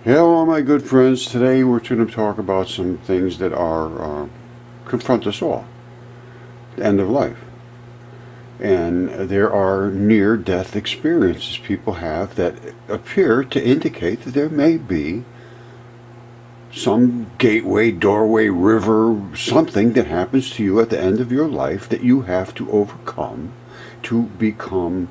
Hello, my good friends. Today we're going to talk about some things that are confront us all. The end of life, and there are near-death experiences people have that appear to indicate that there may be some gateway, doorway, river, something that happens to you at the end of your life that you have to overcome to become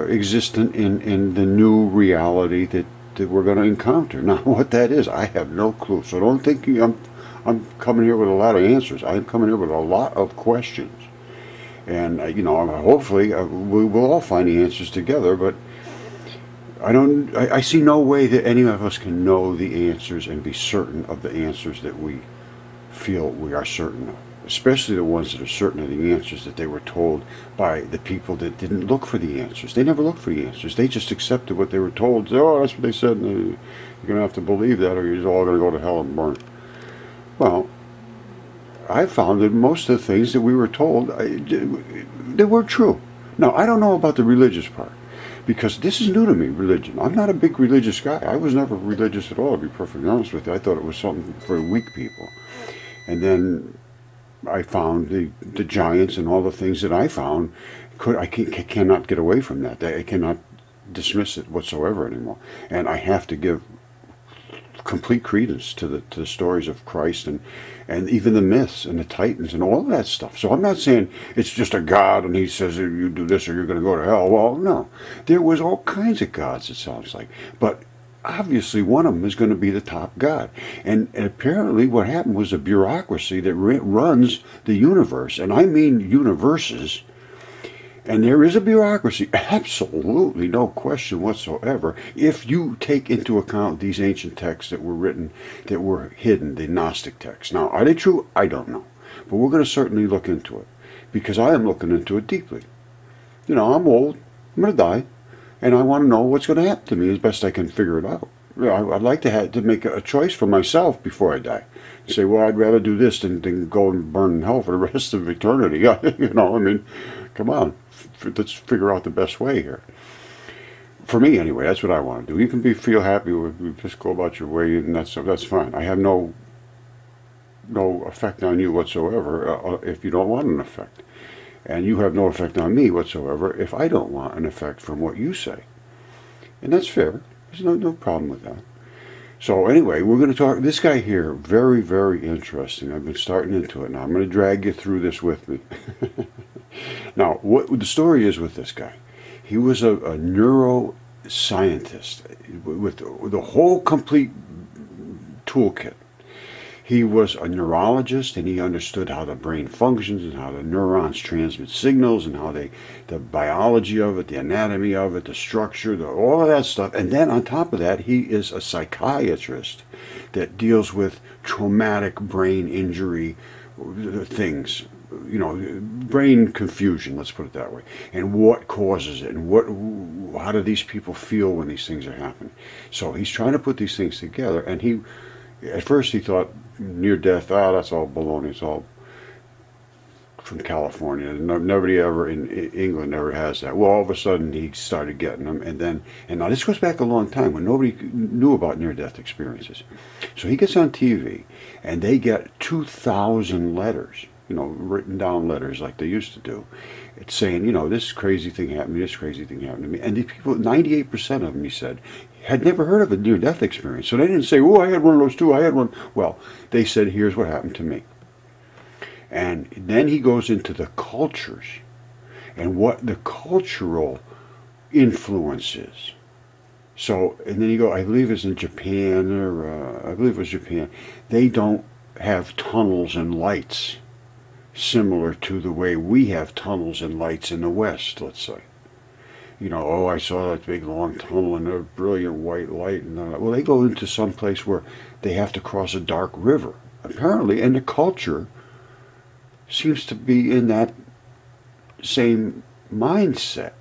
existent in the new reality that we're going to encounter. Now, what that is, I have no clue. So don't think I'm coming here with a lot of answers. I'm coming here with a lot of questions. And, hopefully we will all find the answers together, but I see no way that any of us can know the answers and be certain of the answers that we feel we are certain of, especially the ones that are certain of the answers that they were told by the people that didn't look for the answers. They never looked for the answers. They just accepted what they were told. Oh, that's what they said, and you're going to have to believe that or you're all going to go to hell and burn. Well, I found that most of the things that we were told, they were true. Now, I don't know about the religious part, because this is new to me, religion. I'm not a big religious guy. I was never religious at all, to be perfectly honest with you. I thought it was something for weak people. And then I found the giants and all the things that I found. I cannot get away from that. I cannot dismiss it whatsoever anymore. And I have to give complete credence to the stories of Christ and even the myths and the titans and all of that stuff. So I'm not saying it's just a god and he says you do this or you're going to go to hell. Well, no. There was all kinds of gods, it sounds like. But obviously one of them is going to be the top god. And apparently what happened was a bureaucracy that runs the universe. And I mean universes. And there is a bureaucracy, absolutely no question whatsoever, if you take into account these ancient texts that were written, that were hidden, the Gnostic texts. Now, are they true? I don't know. But we're going to certainly look into it, because I am looking into it deeply. I'm old, I'm going to die, and I want to know what's going to happen to me as best I can figure it out. I'd like to make a choice for myself before I die. Say, well, I'd rather do this than go and burn in hell for the rest of eternity. Come on, let's figure out the best way here. For me, anyway, that's what I want to do. You can feel happy with just go about your way, and that's fine. I have no effect on you whatsoever if you don't want an effect, and you have no effect on me whatsoever if I don't want an effect from what you say, and that's fair. There's no problem with that. So anyway, we're going to talk. This guy here, very, very interesting. I've been starting into it now. I'm going to drag you through this with me. Now, what the story is with this guy, he was a neuroscientist with the whole complete toolkit. He was a neurologist, and he understood how the brain functions and how the neurons transmit signals and how the biology of it, the anatomy of it, the structure, all of that stuff. And then on top of that, he is a psychiatrist that deals with traumatic brain injury things, brain confusion, let's put it that way, and what causes it, and how do these people feel when these things are happening. So he's trying to put these things together, and at first he thought near death, that's all baloney, it's all from California. Nobody ever in England ever has that. Well, all of a sudden he started getting them, and now this goes back a long time when nobody knew about near-death experiences. So he gets on TV, and they get 2,000 letters, written down letters like they used to do. It's saying, this crazy thing happened to me, this crazy thing happened to me. And these people, 98% of them, he said, had never heard of a near-death experience. So they didn't say, oh, I had one of those too, I had one. Well, they said, here's what happened to me. And then he goes into the cultures and what the cultural influence is. So, and then I believe it's in Japan, or I believe it was Japan, they don't have tunnels and lights similar to the way we have tunnels and lights in the West, let's say. I saw that big long tunnel and a brilliant white light. Well, they go into some place where they have to cross a dark river, apparently, and the culture seems to be in that same mindset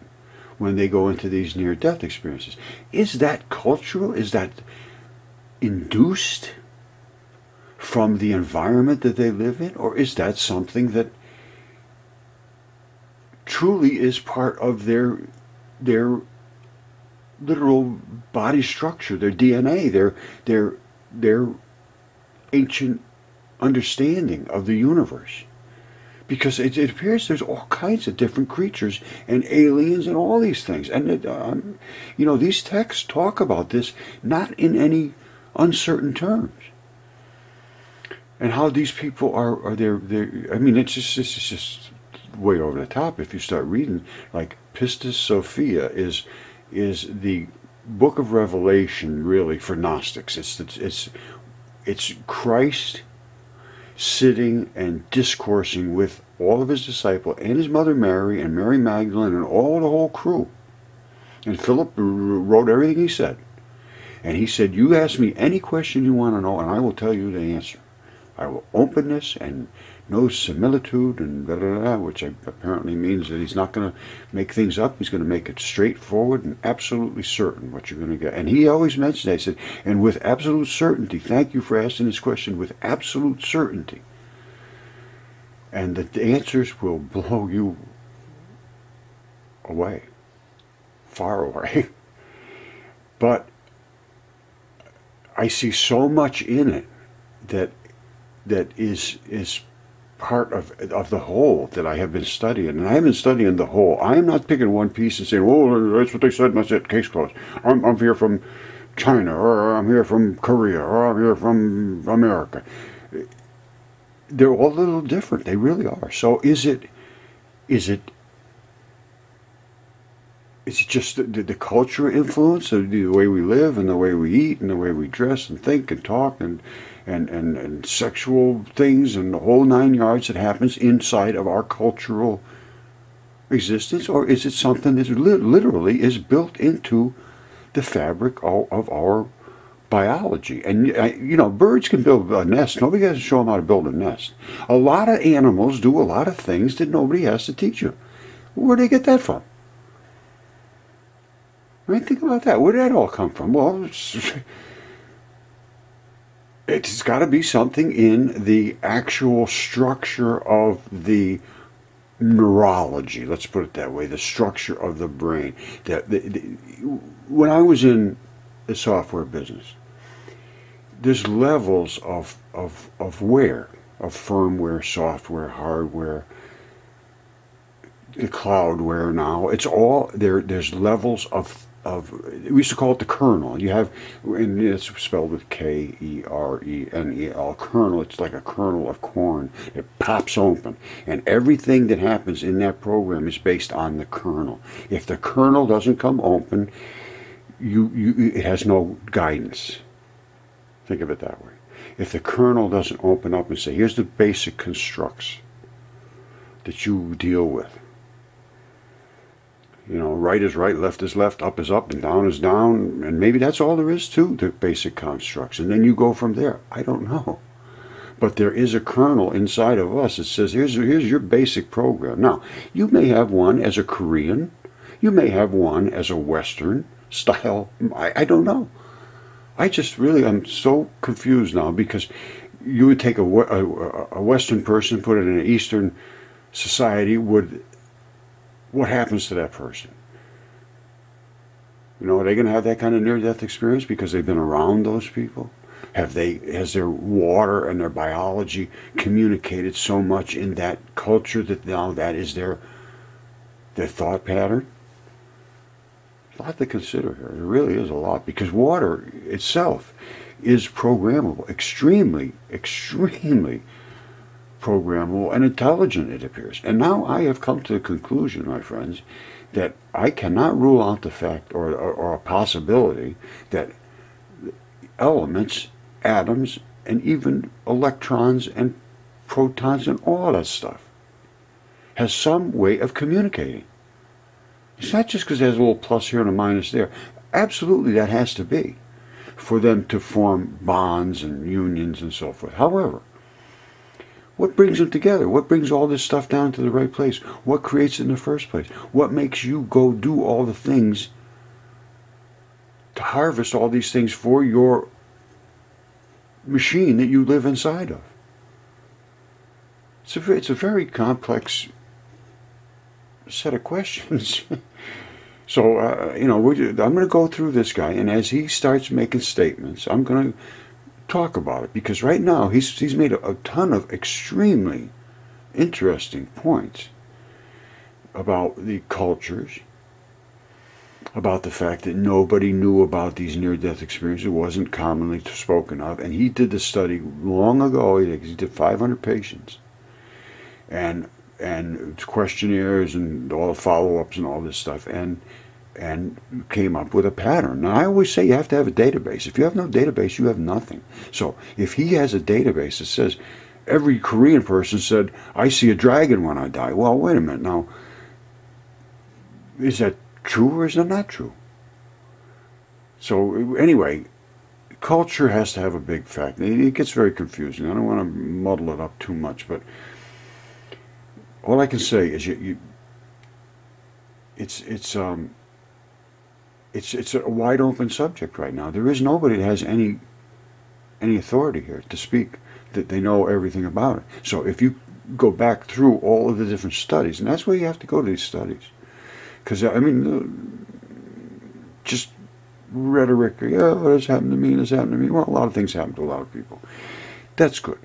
when they go into these near-death experiences. Is that cultural? Is that induced from the environment that they live in? Or is that something that truly is part of their literal body structure, their DNA, their ancient understanding of the universe. Because it appears there's all kinds of different creatures and aliens and all these things. And, these texts talk about this not in any uncertain terms. And how these people are I mean, it's just way over the top if you start reading. Like, Pistis Sophia is the book of Revelation, really, for Gnostics. It's Christ sitting and discoursing with all of his disciples and his mother Mary and Mary Magdalene and all the whole crew. And Philip wrote everything he said. And he said, you ask me any question you want to know, and I will tell you the answer. I will open this and no similitude and da da da, which apparently means that he's not going to make things up. He's going to make it straightforward and absolutely certain what you're going to get. And he always mentioned that. He said, and with absolute certainty, thank you for asking this question, with absolute certainty. And the answers will blow you away, far away. But I see so much in it that is part of the whole that I have been studying. And I have been studying the whole. I am not picking one piece and saying, oh, that's what they said, and that's it, case closed. I'm here from China, or I'm here from Korea, or I'm here from America. They're all a little different. They really are. So is it just the culture influence of the way we live and the way we eat and the way we dress and think and talk and sexual things and the whole 9 yards that happens inside of our cultural existence? Or is it something that literally is built into the fabric of our biology? And, birds can build a nest. Nobody has to show them how to build a nest. A lot of animals do a lot of things that nobody has to teach you. Where do they get that from? I mean, think about that. Where did that all come from? Well, it's got to be something in the actual structure of the neurology. Let's put it that way. The structure of the brain. When I was in the software business, there's levels of wear, of firmware, software, hardware, the cloudware now. It's all there. There's levels of we used to call it the kernel. You have, and it's spelled with Kernel, kernel. It's like a kernel of corn. It pops open, and everything that happens in that program is based on the kernel. If the kernel doesn't come open, it has no guidance. Think of it that way. If the kernel doesn't open up and say, here's the basic constructs that you deal with. Right is right, left is left, up is up, and down is down, and maybe that's all there is to the basic constructs, and then you go from there. I don't know. But there is a kernel inside of us that says, here's your basic program. Now, you may have one as a Korean, you may have one as a Western style, I don't know. I'm so confused now, because you would take a Western person, put it in an Eastern society, what happens to that person? Are they going to have that kind of near-death experience because they've been around those people? Has their water and their biology communicated so much in that culture that now that is their thought pattern? A lot to consider here. There really is a lot, because water itself is programmable, extremely, extremely programmable and intelligent, it appears. And now I have come to the conclusion, my friends, that I cannot rule out the fact or a possibility that elements, atoms, and even electrons and protons and all that stuff has some way of communicating. It's not just because there's a little plus here and a minus there. Absolutely, that has to be for them to form bonds and unions and so forth. However, what brings them together? What brings all this stuff down to the right place? What creates it in the first place? What makes you go do all the things to harvest all these things for your machine that you live inside of? It's a very complex set of questions. So, I'm going to go through this guy, and as he starts making statements, I'm going to talk about it, because right now he's made a ton of extremely interesting points about the cultures, about the fact that nobody knew about these near-death experiences. It wasn't commonly spoken of, and he did the study long ago. He did 500 patients, and questionnaires and all the follow-ups and all this stuff, and came up with a pattern. Now, I always say you have to have a database. If you have no database, you have nothing. So if he has a database that says every Korean person said, I see a dragon when I die. Well, wait a minute. Now, is that true or is that not true? So anyway, culture has to have a big factor. It gets very confusing. I don't want to muddle it up too much, but all I can say is it's a wide open subject right now. There is nobody that has any authority here to speak, that they know everything about it. So if you go back through all of the different studies, and that's where you have to go to these studies, because I mean, just rhetoric. Yeah, this happened to me. This happened to me. Well, a lot of things happen to a lot of people. That's good,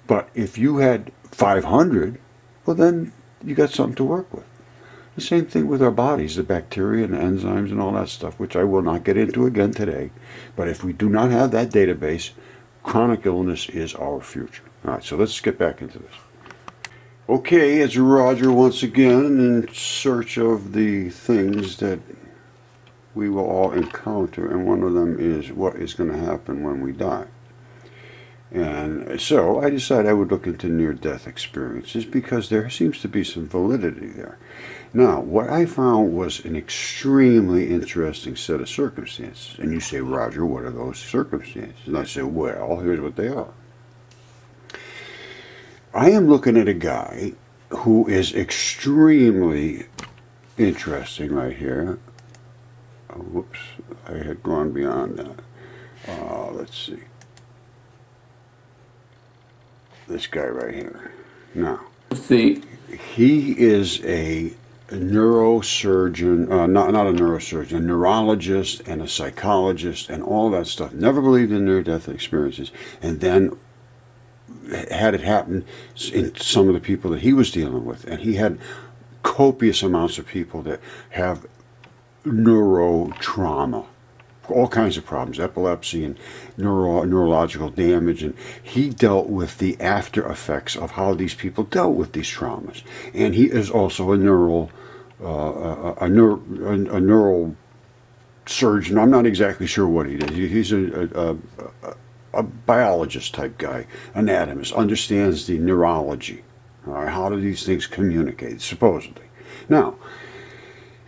but if you had 500, well, then you got something to work with. The same thing with our bodies, the bacteria and enzymes and all that stuff, which I will not get into again today. But if we do not have that database, chronic illness is our future. All right, so let's get back into this. Okay, it's Roger once again in search of the things that we will all encounter, and one of them is what is going to happen when we die. And so I decided I would look into near-death experiences because there seems to be some validity there. Now, what I found was an extremely interesting set of circumstances. And you say, Roger, what are those circumstances? And I say, well, here's what they are. I am looking at a guy who is extremely interesting right here. Oh, whoops, I had gone beyond that. Let's see. This guy right here. Now, he is a neurosurgeon, not a neurosurgeon, a neurologist and a psychologist and all that stuff. Never believed in near-death experiences, and then had it happen in some of the people that he was dealing with. And he had copious amounts of people that have neurotrauma, all kinds of problems, epilepsy and neurological damage, and he dealt with the after effects of how these people dealt with these traumas. And he is also a neural surgeon. I'm not exactly sure what he does. He's a biologist type guy, anatomist, understands the neurology. All right, how do these things communicate, supposedly? Now,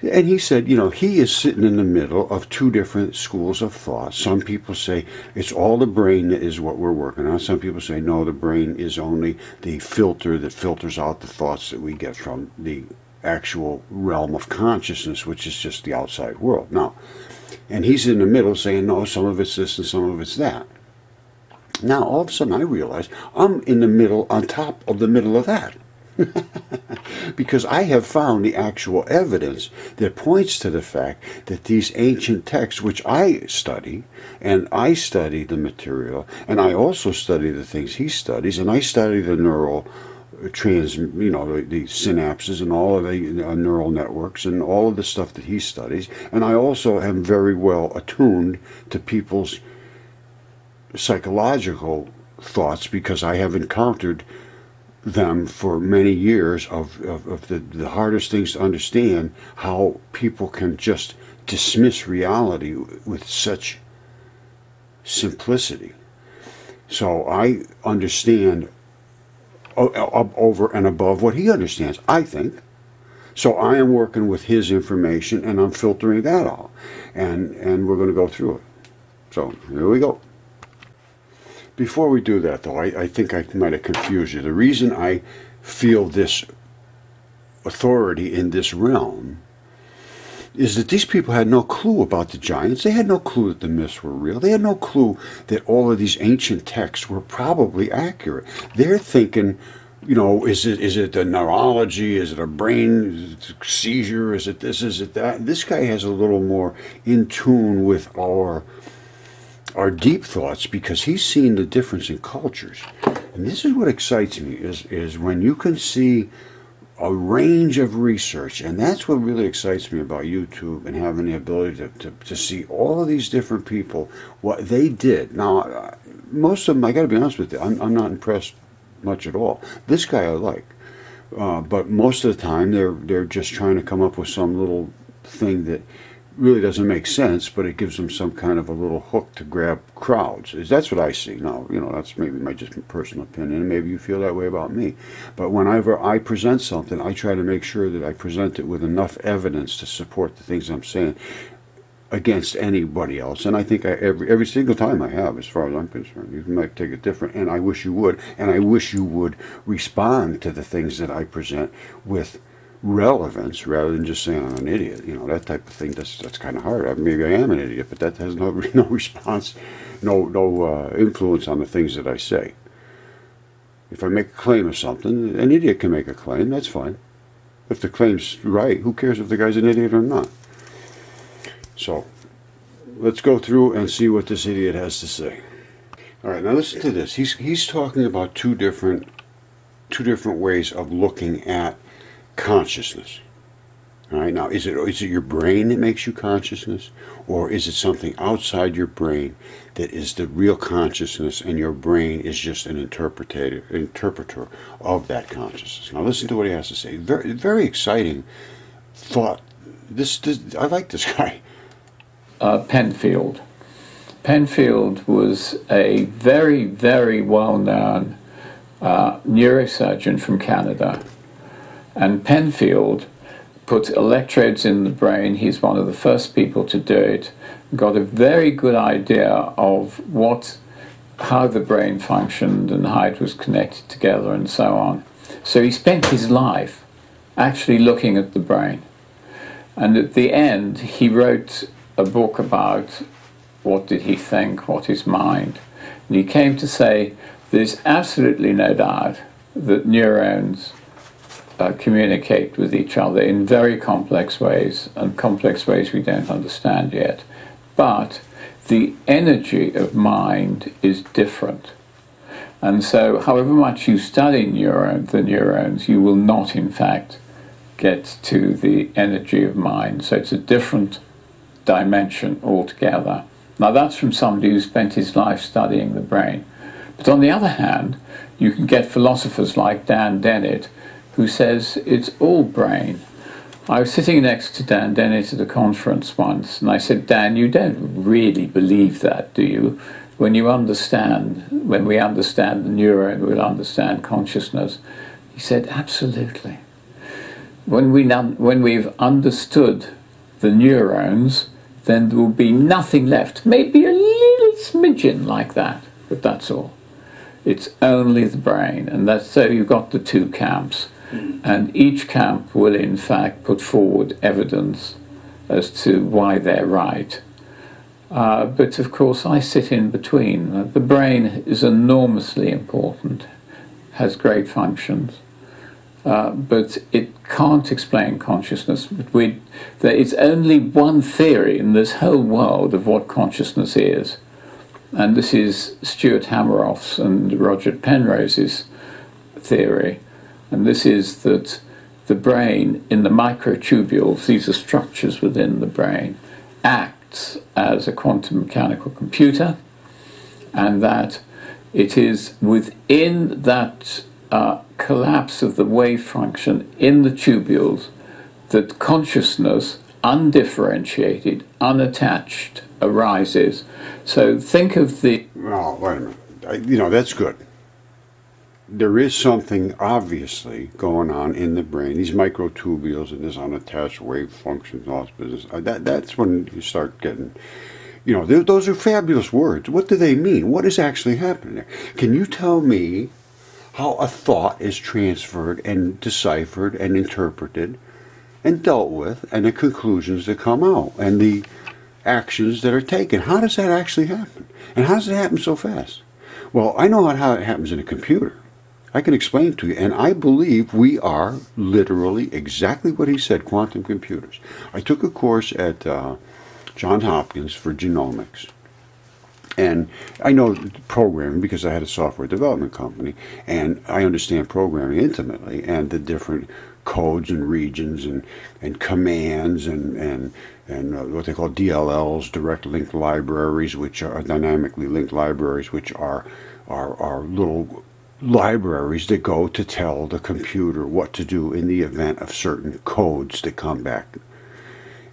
and he said, he is sitting in the middle of two different schools of thought. Some people say it's all the brain that is what we're working on. Some people say, no, the brain is only the filter that filters out the thoughts that we get from the actual realm of consciousness, which is just the outside world. Now, and he's in the middle saying, no, some of it's this and some of it's that. Now, all of a sudden, I realize I'm in the middle, on top of the middle of that. Because I have found the actual evidence that points to the fact that these ancient texts, which I study, and I study the material, and I also study the things he studies, and I study the neural the synapses and all of the neural networks and all of the stuff that he studies, and I also am very well attuned to people's psychological thoughts because I have encountered them for many years of the hardest things to understand, how people can just dismiss reality with such simplicity. So I understand over and above what he understands, I think. So I am working with his information and I'm filtering that out. And we're going to go through it. So here we go. Before we do that, though, I think I might have confused you. The reason I feel this authority in this realm is that these people had no clue about the giants. They had no clue that the myths were real. They had no clue that all of these ancient texts were probably accurate. They're thinking you know, is it the neurology? Is it a brain seizure? Is it this? Is it that? This guy has a little more in tune with our deep thoughts, because he's seen the difference in cultures. And this is what excites me, is when you can see a range of research, and that's what really excites me about YouTube and having the ability to see all of these different people, what they did. Now, most of them, I got to be honest with you, I'm not impressed much at all. This guy I like, but most of the time they're just trying to come up with some little thing that really doesn't make sense, but it gives them some kind of a little hook to grab crowds. That's what I see. Now, you know, that's maybe my just personal opinion, and maybe you feel that way about me. But whenever I present something, I try to make sure that I present it with enough evidence to support the things I'm saying against anybody else. And I think every single time I have, as far as I'm concerned. You might take it different, and I wish you would. And I wish you would respond to the things that I present with relevance, rather than just saying I'm an idiot. You know, that type of thing. That's kind of hard. Maybe I am an idiot, but that has no response, no influence on the things that I say. If I make a claim of something, an idiot can make a claim. That's fine. If the claim's right, who cares if the guy's an idiot or not? So let's go through and see what this idiot has to say. All right, now listen to this. He's talking about two different ways of looking at consciousness. All right, now is it your brain that makes you consciousness, or is it something outside your brain that is the real consciousness, and your brain is just an interpreter of that consciousness? Now listen to what he has to say. Very, very exciting thought. This I like this guy. Penfield. Penfield was a very, very well-known neurosurgeon from Canada. And Penfield put electrodes in the brain. He's one of the first people to do it. Got a very good idea of how the brain functioned and how it was connected together and so on. So he spent his life actually looking at the brain. And at the end, he wrote a book about what did he think, what is mind. And he came to say there's absolutely no doubt that neurons communicate with each other in very complex ways, and complex ways we don't understand yet. But the energy of mind is different. And so however much you study the neurons, you will not in fact get to the energy of mind. So it's a different dimension altogether. Now that's from somebody who spent his life studying the brain. But on the other hand, you can get philosophers like Dan Dennett, who says it's all brain. I was sitting next to Dan Dennett at a conference once, and I said, Dan, you don't really believe that, do you? When we understand the neuron, we'll understand consciousness. He said, absolutely. When we've understood the neurons, then there will be nothing left. Maybe a little smidgen like that, but that's all. It's only the brain, and so you've got the two camps. And each camp will in fact put forward evidence as to why they're right. But of course I sit in between. The brain is enormously important, has great functions, but it can't explain consciousness. There is only one theory in this whole world of what consciousness is, and this is Stuart Hameroff's and Roger Penrose's theory. And this is that the brain, in the microtubules, these are structures within the brain, acts as a quantum mechanical computer, and that it is within that collapse of the wave function in the tubules that consciousness, undifferentiated, unattached, arises. So think of the... Oh, wait a minute. You know, that's good. There is something obviously going on in the brain, these microtubules and this unattached wave functions, all this business. That's when you start getting, you know, those are fabulous words. What do they mean? What is actually happening there? Can you tell me how a thought is transferred and deciphered and interpreted and dealt with, and the conclusions that come out and the actions that are taken? How does that actually happen? And how does it happen so fast? Well, I know how it happens in a computer. I can explain it to you, and I believe we are literally exactly what he said, quantum computers. I took a course at Johns Hopkins for genomics. And I know programming because I had a software development company, and I understand programming intimately, and the different codes and regions and commands and what they call DLLs, direct linked libraries, which are dynamically linked libraries, which are little libraries that go to tell the computer what to do in the event of certain codes that come back.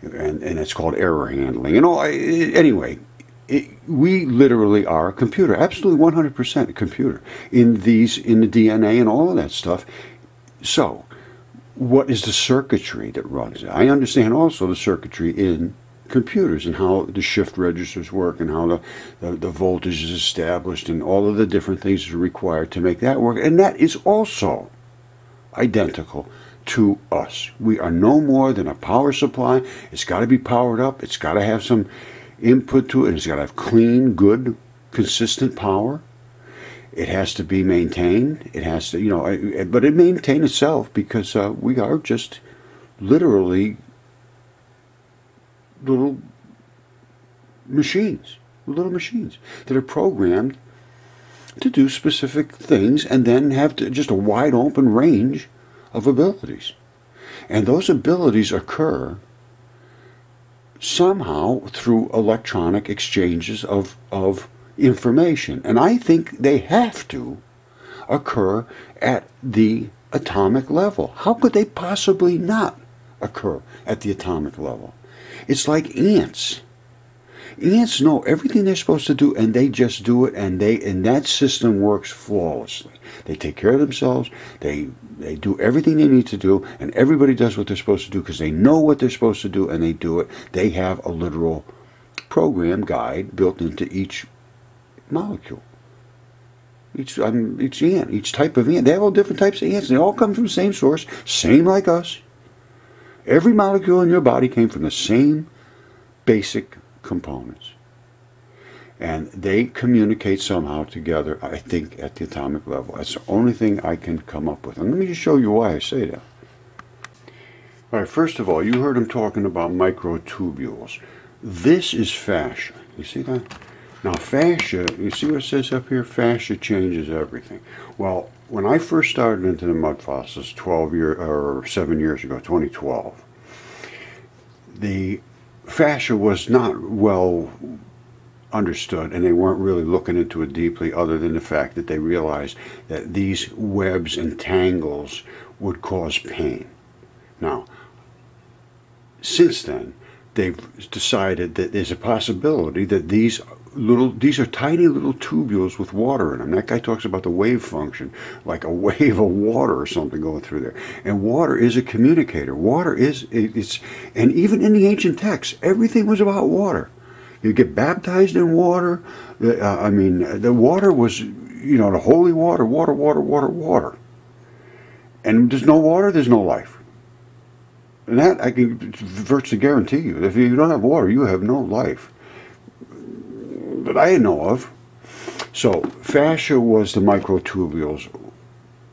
And it's called error handling. Anyway, we literally are a computer, absolutely 100% a computer in the DNA and all of that stuff. So, what is the circuitry that runs it? I understand also the circuitry in computers and how the shift registers work and how the voltage is established and all of the different things that are required to make that work. And that is also identical to us. We are no more than a power supply. It's got to be powered up. It's got to have some input to it. It's got to have clean, good, consistent power. It has to be maintained. It has to, but it maintains itself because we are just literally little machines that are programmed to do specific things and then have just a wide open range of abilities. And those abilities occur somehow through electronic exchanges of information. And I think they have to occur at the atomic level. How could they possibly not occur at the atomic level? It's like ants. Ants know everything they're supposed to do, and they just do it, and that system works flawlessly. They take care of themselves, they do everything they need to do, and everybody does what they're supposed to do because they know what they're supposed to do, and they do it. They have a literal program guide built into each molecule. Each ant, each type of ant. They have all different types of ants. They all come from the same source, same like us. Every molecule in your body came from the same basic components. And they communicate somehow together, I think, at the atomic level. That's the only thing I can come up with. And let me just show you why I say that. All right, first of all, you heard him talking about microtubules. This is fascia. You see that? Now, fascia, you see what it says up here? Fascia changes everything. Well, when I first started into the mud fossils 7 years ago, 2012, the fascia was not well understood, and they weren't really looking into it deeply, other than the fact that they realized that these webs and tangles would cause pain. Now, since then, they've decided that there's a possibility that these are tiny little tubules with water in them. That guy talks about the wave function, like a wave of water or something going through there. And water is a communicator. Water and even in the ancient texts, everything was about water. You get baptized in water. The water was, the holy water, water. And there's no water, there's no life. And that I can virtually guarantee you. If you don't have water, you have no life. That I know of. So fascia was the microtubules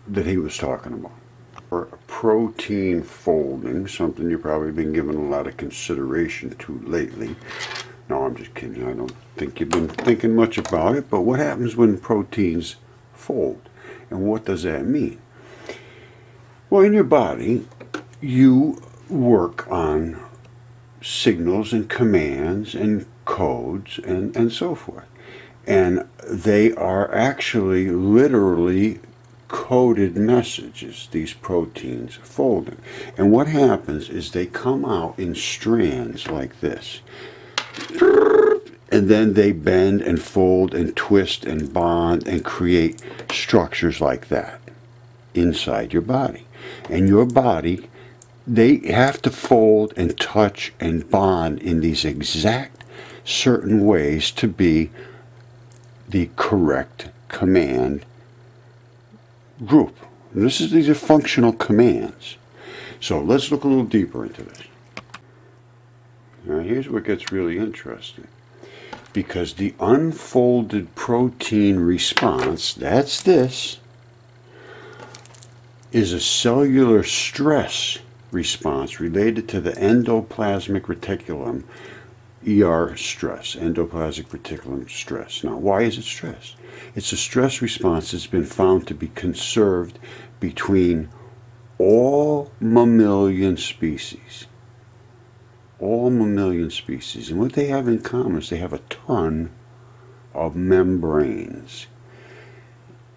that he was talking about. Or protein folding, something you've probably been giving a lot of consideration to lately. No, I'm just kidding. I don't think you've been thinking much about it. But what happens when proteins fold? And what does that mean? Well, in your body, you work on signals and commands and codes and so forth. And they are actually literally coded messages, these proteins folding. And what happens is they come out in strands like this. And then they bend and fold and twist and bond and create structures like that inside your body. And your body, they have to fold and touch and bond in these exact certain ways to be the correct command group. And these are functional commands. So let's look a little deeper into this. Now here's what gets really interesting. Because the unfolded protein response, that's this, is a cellular stress response related to the endoplasmic reticulum, ER stress, endoplasmic reticulum stress. Now, why is it stress? It's a stress response that's been found to be conserved between all mammalian species. All mammalian species. And what they have in common is they have a ton of membranes.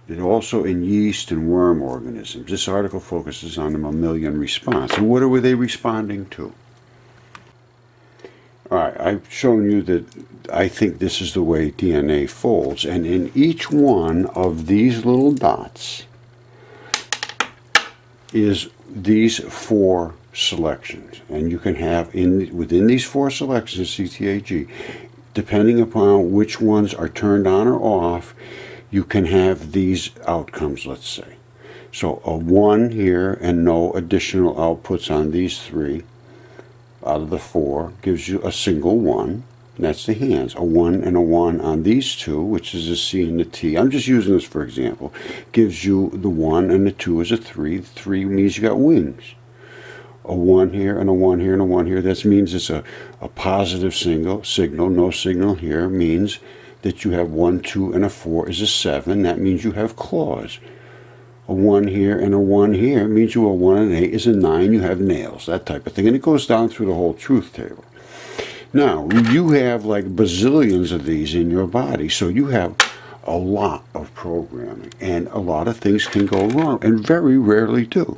And also in yeast and worm organisms. This article focuses on the mammalian response. And what are they responding to? Alright, I've shown you that I think this is the way DNA folds. And in each one of these little dots is these 4 selections. And you can have, within these 4 selections, CTAG, depending upon which ones are turned on or off, you can have these outcomes, let's say. So a 1 here and no additional outputs on these 3 out of the 4 gives you a single 1, and that's the hands. A 1 and a 1 on these 2, which is a C and a T. I'm just using this for example. Gives you the 1 and the 2 is a 3. The 3 means you got wings. A 1 here and a 1 here and a 1 here. That means it's a positive signal. No signal here means that you have 1, 2, and a 4 is a 7. That means you have claws. A 1 here and a 1 here means you have 1 and 8 is a 9. You have nails, that type of thing. And it goes down through the whole truth table. Now, you have like bazillions of these in your body, so you have a lot of programming. And a lot of things can go wrong, and very rarely do.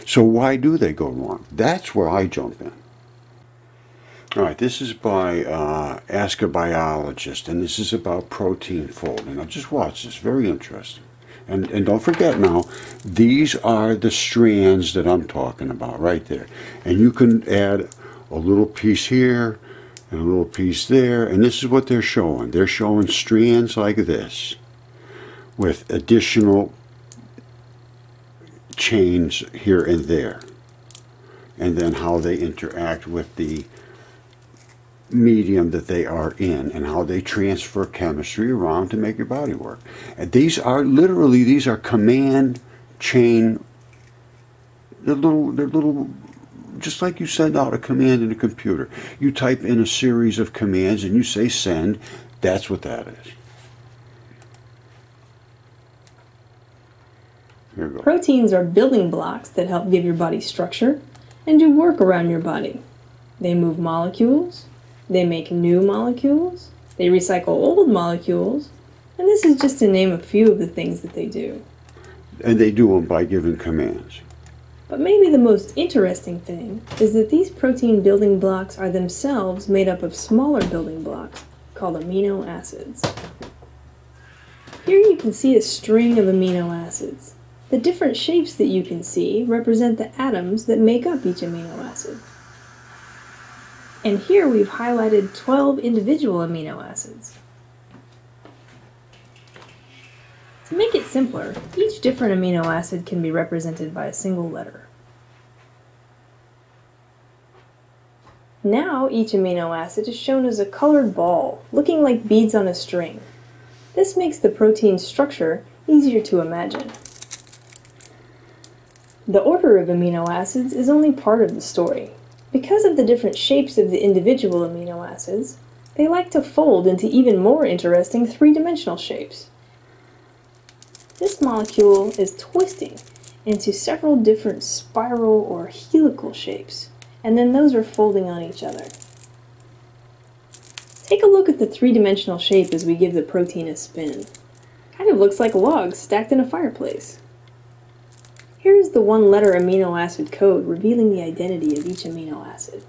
So why do they go wrong? That's where I jump in. Alright, this is by Ask a Biologist, and this is about protein folding. Now just watch this, very interesting. And don't forget now, these are the strands that I'm talking about right there. And you can add a little piece here and a little piece there, and this is what they're showing. They're showing strands like this with additional chains here and there. And then how they interact with the medium that they are in and how they transfer chemistry around to make your body work. And these are literally, these are command chain. They're little, just like you send out a command in a computer. You type in a series of commands and you say send. That's what that is. Here we go. Proteins are building blocks that help give your body structure and do work around your body. They move molecules. They make new molecules, they recycle old molecules, and this is just to name a few of the things that they do. And they do them by giving commands. But maybe the most interesting thing is that these protein building blocks are themselves made up of smaller building blocks called amino acids. Here you can see a string of amino acids. The different shapes that you can see represent the atoms that make up each amino acid. And here we've highlighted 12 individual amino acids. To make it simpler, each different amino acid can be represented by a single letter. Now each amino acid is shown as a colored ball, looking like beads on a string. This makes the protein structure easier to imagine. The order of amino acids is only part of the story. Because of the different shapes of the individual amino acids, they like to fold into even more interesting three-dimensional shapes. This molecule is twisting into several different spiral or helical shapes, and then those are folding on each other. Take a look at the three-dimensional shape as we give the protein a spin. Kind of looks like logs stacked in a fireplace. Here is the one-letter amino acid code revealing the identity of each amino acid.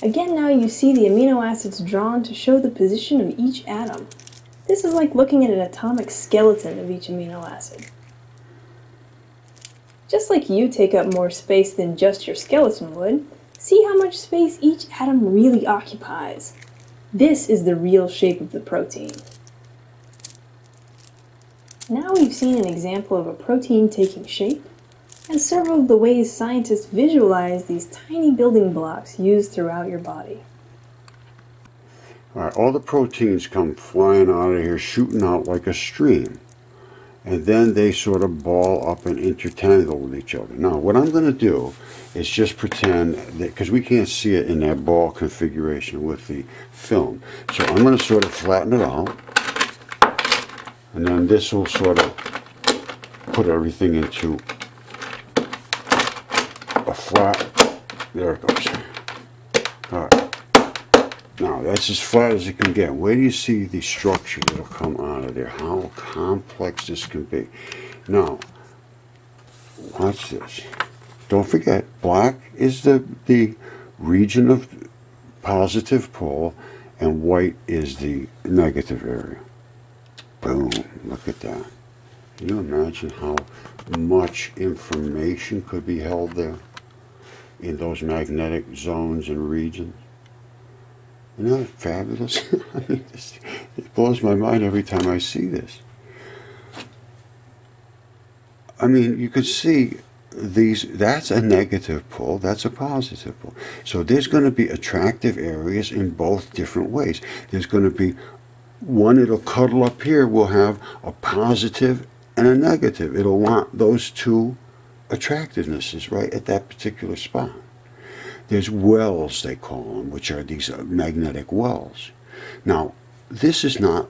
Again, now you see the amino acids drawn to show the position of each atom. This is like looking at an atomic skeleton of each amino acid. Just like you take up more space than just your skeleton would, see how much space each atom really occupies. This is the real shape of the protein. Now we've seen an example of a protein taking shape, and several of the ways scientists visualize these tiny building blocks used throughout your body. All right, all the proteins come flying out of here, shooting out like a stream. and then they sort of ball up and intertangle with each other. Now, what I'm going to do is just pretend that, because we can't see it in that ball configuration with the film, so I'm going to sort of flatten it out, and then this will sort of put everything into a flat, there it goes. Alright, now that's as flat as it can get. Where do you see the structure that'll come out of there? How complex this can be. Now, watch this. Don't forget, black is the region of positive pole, and white is the negative area. Boom, look at that. Can you imagine how much information could be held there in those magnetic zones and regions? Isn't that fabulous? I mean, it blows my mind every time I see this. I mean, you could see these, that's a negative pole, that's a positive pole. So there's going to be attractive areas in both different ways. There's going to be one, it'll cuddle up here, will have a positive and a negative. It'll want those two attractivenesses right at that particular spot. There's wells, they call them, which are these magnetic wells. Now, this is not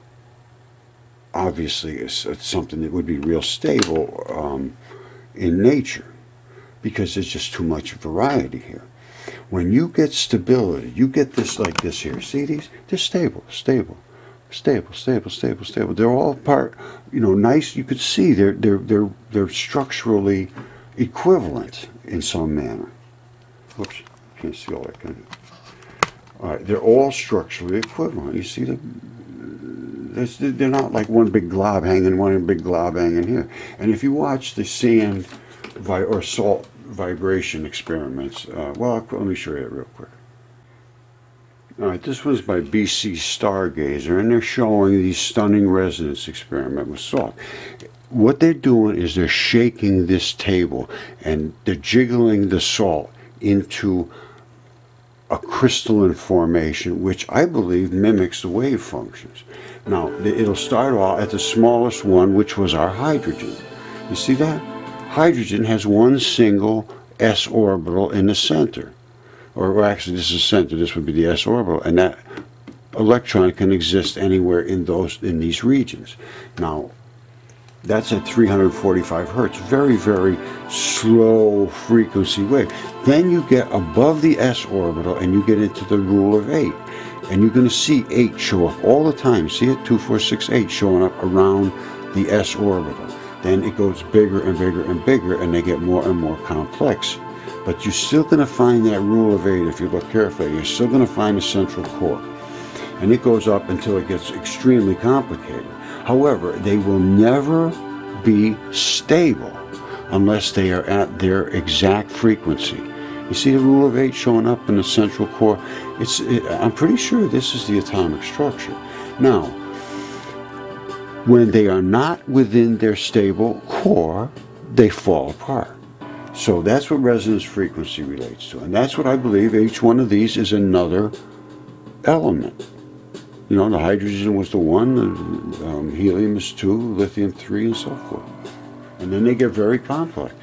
obviously it's something that would be real stable in nature, because there's just too much variety here. When you get stability, you get this like this here. See these? They're stable, stable, stable, stable, stable, stable. They're all part, you know, nice. You could see they're structurally equivalent in some manner. Oops, can't see all that. Can you? All right, they're all structurally equivalent. You see they're not like one big glob hanging, one big glob hanging here. And if you watch the sand or salt vibration experiments, well, let me show you it real quick. All right, this was by BC Stargazer, and they're showing the stunning resonance experiment with salt. What they're doing is they're shaking this table, and they're jiggling the salt into a crystalline formation, which I believe mimics the wave functions. Now, it'll start off at the smallest one, which was our hydrogen. You see that? Hydrogen has one single s orbital in the center. Or actually, this is center, this would be the s orbital, and that electron can exist anywhere in these regions. Now, that's at 345 hertz, very, very slow frequency wave. Then you get above the s orbital and you get into the rule of 8. And you're going to see 8 show up all the time. See it? 2, 4, 6, 8 showing up around the s orbital. Then it goes bigger and bigger and bigger, and they get more and more complex. But you're still going to find that rule of 8 if you look carefully. You're still going to find a central core. And it goes up until it gets extremely complicated. However, they will never be stable unless they are at their exact frequency. You see the rule of 8 showing up in the central core? I'm pretty sure this is the atomic structure. Now, when they are not within their stable core, they fall apart. So that's what resonance frequency relates to. And that's what I believe each one of these is another element. You know, the hydrogen was the one, the helium is 2, lithium 3, and so forth. And then they get very complex.